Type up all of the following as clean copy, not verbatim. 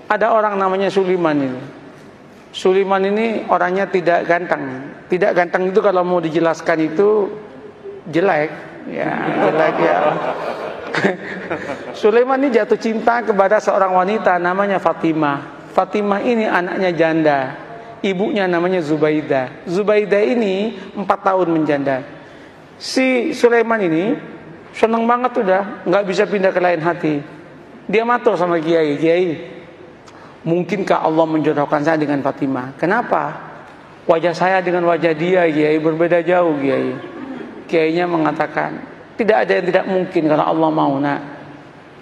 Ada orang namanya Sulaiman ini. Sulaiman ini orangnya tidak ganteng. Tidak ganteng itu kalau mau dijelaskan itu jelek, ya jelek ya. Sulaiman ini jatuh cinta kepada seorang wanita namanya Fatimah. Fatimah ini anaknya janda. Ibunya namanya Zubaidah. Zubaidah ini 4 tahun menjanda. Si Sulaiman ini seneng banget udah, nggak bisa pindah ke lain hati. Dia matur sama Kiai, Kiai, mungkinkah Allah menjodohkan saya dengan Fatimah? Kenapa? Wajah saya dengan wajah dia, Kiai, berbeda jauh, Kiai. Kiainya mengatakan, tidak ada yang tidak mungkin kalau Allah mau, nak.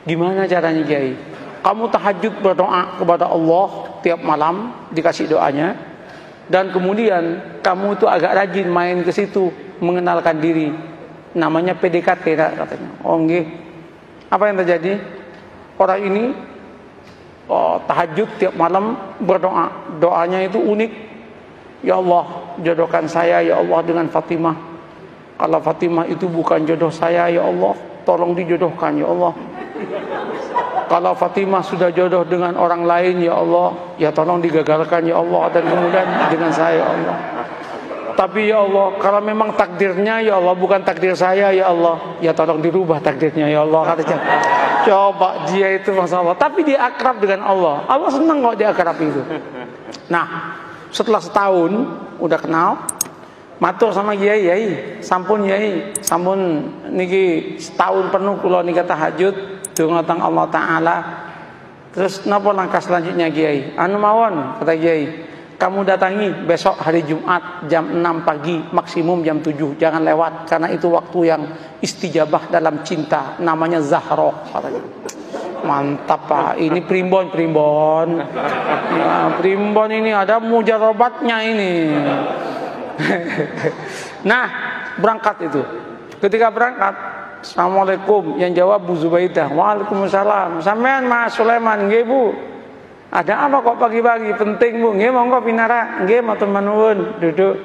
Gimana caranya, Kiai? Kamu tahajud berdoa kepada Allah tiap malam, dikasih doanya. Dan kemudian kamu itu agak rajin main ke situ, mengenalkan diri. Namanya PDKT, katanya. Oh, nggih. Apa yang terjadi? Orang ini tahajud tiap malam berdoa. Doanya itu unik. Ya Allah, jodohkan saya ya Allah dengan Fatimah. Kalau Fatimah itu bukan jodoh saya ya Allah, tolong dijodohkan ya Allah. Kalau Fatimah sudah jodoh dengan orang lain ya Allah, ya tolong digagalkan ya Allah, dan kemudian dengan saya ya Allah. Tapi ya Allah, kalau memang takdirnya ya Allah bukan takdir saya ya Allah, ya tolong dirubah takdirnya ya Allah, katanya. Coba dia itu Masya Allah, tapi dia akrab dengan Allah. Allah senang kok dia akrab itu. Nah, setelah setahun udah kenal, matur sama Kiai, Kiai, sampun Kiai, sampun niki setahun penuh kula nika tahajud donga teng Allah taala. Terus napa langkah selanjutnya Kiai? Anu mawon, kata Kiai, kamu datangi besok hari Jumat jam 6 pagi, maksimum jam 7, jangan lewat karena itu waktu yang istijabah dalam cinta, namanya Zahra, katanya. Mantap Pak, ini primbon. Nah, primbon ini ada mujarobatnya ini. Nah, berangkat itu. Ketika berangkat, Assalamualaikum, yang jawab Bu Zubaidah. Waalaikumsalam. Sampean Mas Sulaiman, nggih Bu. Ada apa kok pagi-pagi? Penting Bu. Nggih monggo pinara. Nggih matur nuwun, duduk.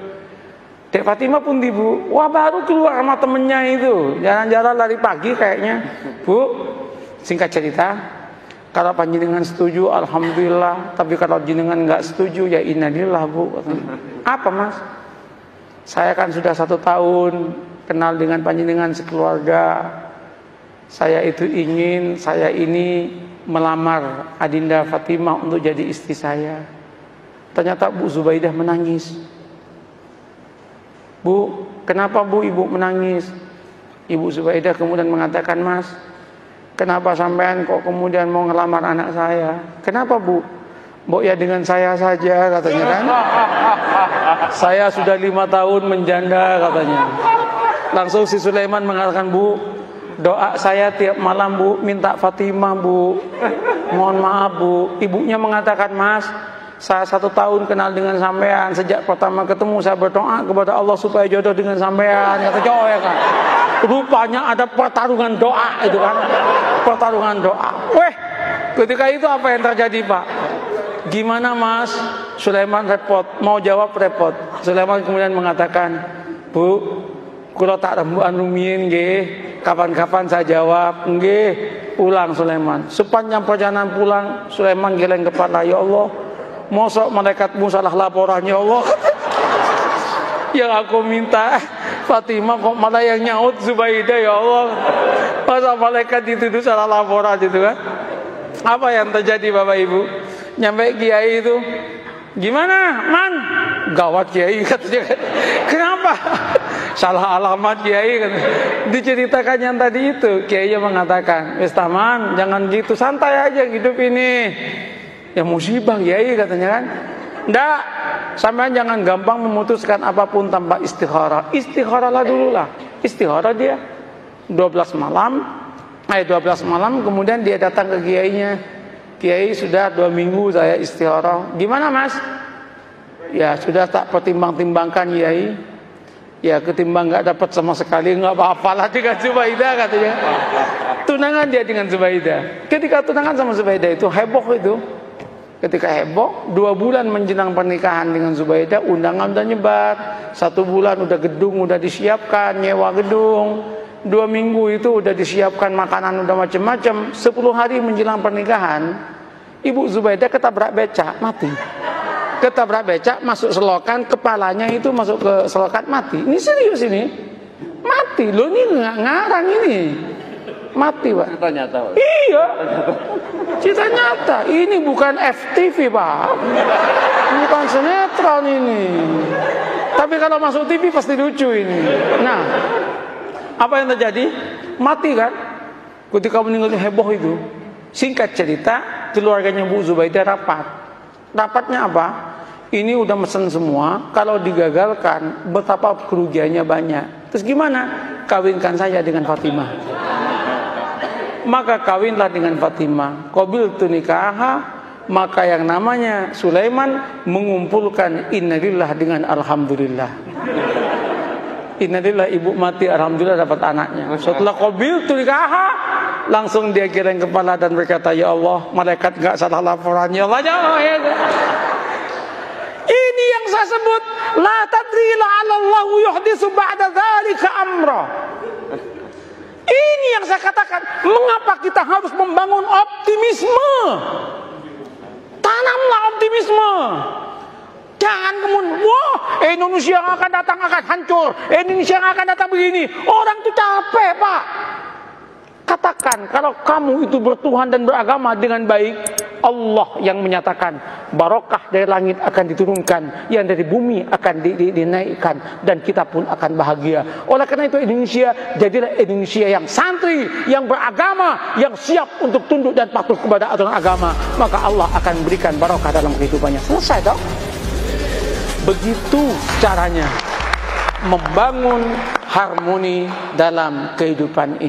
Dek Fatimah pun di Bu. Wah, baru keluar sama temennya itu. Jalan-jalan lari pagi kayaknya. Bu, singkat cerita, kalau panjenengan setuju alhamdulillah, tapi kalau jenengan nggak setuju ya innalillah Bu. Apa Mas? Saya kan sudah 1 tahun kenal dengan panjenengan sekeluarga. Saya itu ingin saya ini melamar Adinda Fatimah untuk jadi istri saya. Ternyata Bu Zubaidah menangis. Bu, kenapa Bu ibu menangis? Ibu Zubaidah kemudian mengatakan, Mas, kenapa sampean kok kemudian mau ngelamar anak saya? Kenapa Bu? Mbok ya dengan saya saja, katanya kan. Saya sudah 5 tahun menjanda, katanya. Langsung si Sulaiman mengatakan, Bu, doa saya tiap malam Bu minta Fatimah Bu. Mohon maaf Bu. Ibunya mengatakan, Mas, saya 1 tahun kenal dengan sampean. Sejak pertama ketemu saya berdoa kepada Allah supaya jodoh dengan sampean. Kata cowok ya kan. Rupanya ada pertarungan doa itu kan. Pertarungan doa. Weh, ketika itu apa yang terjadi Pak? Gimana Mas? Sulaiman repot, mau jawab repot. Sulaiman kemudian mengatakan, Bu, kula tak rembukan rumiyin nggih, kapan-kapan saya jawab. Nggih, pulang Sulaiman. Sepanjang perjalanan pulang, Sulaiman geleng kepala, ya Allah, mosok malaikatmu salah laporan ya Allah. Yang aku minta Fatimah kok malah yang nyaut Zubaidah ya Allah. Masa malaikat dituduh salah laporan gitu kan? Apa yang terjadi Bapak Ibu? Nyampe Kiai itu, gimana Man? Gawat Kiai katanya. Kenapa? Salah alamat Kiai katanya. Diceritakan yang tadi itu, Kiai mengatakan, wis taman, jangan gitu, santai aja hidup ini. Ya musibah Kiai katanya kan. Nggak, sampean jangan gampang memutuskan apapun tanpa istikharah. Istikharahlah dulu lah. Istikharah dia 12 malam kemudian dia datang ke kiainya. Kiai, sudah 2 minggu saya istikharah. Gimana Mas? Ya sudah tak pertimbang-timbangkan Kiai. Ya ketimbang nggak dapat sama sekali nggak apa-apalah dengan Zubaidah katanya. Tunangan dia dengan Zubaidah. Ketika tunangan sama Zubaidah itu heboh itu. Ketika heboh, 2 bulan menjelang pernikahan dengan Zubaidah, undangan udah nyebar. 1 bulan udah gedung udah disiapkan, nyewa gedung. 2 minggu itu udah disiapkan makanan udah macam-macam. 10 hari menjelang pernikahan, Ibu Zubaidah ketabrak becak, mati. Ketabrak becak, masuk selokan, kepalanya itu masuk ke selokan, mati. Ini serius ini. Mati, loh ini nggak ngarang ini. Mati, Pak. Cerita nyata, Pak. Iya. Cerita nyata. Ini bukan FTV, Pak. Bukan sinetron ini. Tapi kalau masuk TV pasti lucu ini. Nah, apa yang terjadi? Mati kan? Ketika meninggalnya heboh itu. Singkat cerita, keluarganya Bu Zubaidah rapat. Rapatnya apa? Ini udah mesen semua. Kalau digagalkan, betapa kerugiannya banyak. Terus gimana? Kawinkan saya dengan Fatimah. Maka kawinlah dengan Fatimah. Qabiltu nikaha. Maka yang namanya Sulaiman mengumpulkan innalillah dengan alhamdulillah. Innalillah, ibu mati, alhamdulillah dapat anaknya. Setelah qabiltu nikaha, langsung dia geleng kepala dan berkata, ya Allah, malaikat gak salah laporan, ya Allah, ya Allah, ya Allah. Ini yang saya sebut, la tadri la'alallahu yuhdisu ba'da dzalika amra. Ini yang saya katakan, mengapa kita harus membangun optimisme? Tanamlah optimisme. Jangan kemudian, wah, Indonesia yang akan datang akan hancur, Indonesia yang akan datang begini. Orang itu capek, Pak. Katakan, kalau kamu itu bertuhan dan beragama dengan baik, Allah yang menyatakan barokah dari langit akan diturunkan, yang dari bumi akan dinaikkan, dan kita pun akan bahagia. Oleh karena itu Indonesia, jadilah Indonesia yang santri, yang beragama, yang siap untuk tunduk dan patuh kepada aturan agama. Maka Allah akan berikan barokah dalam kehidupannya. Selesai dong. Begitu caranya membangun harmoni dalam kehidupan ini.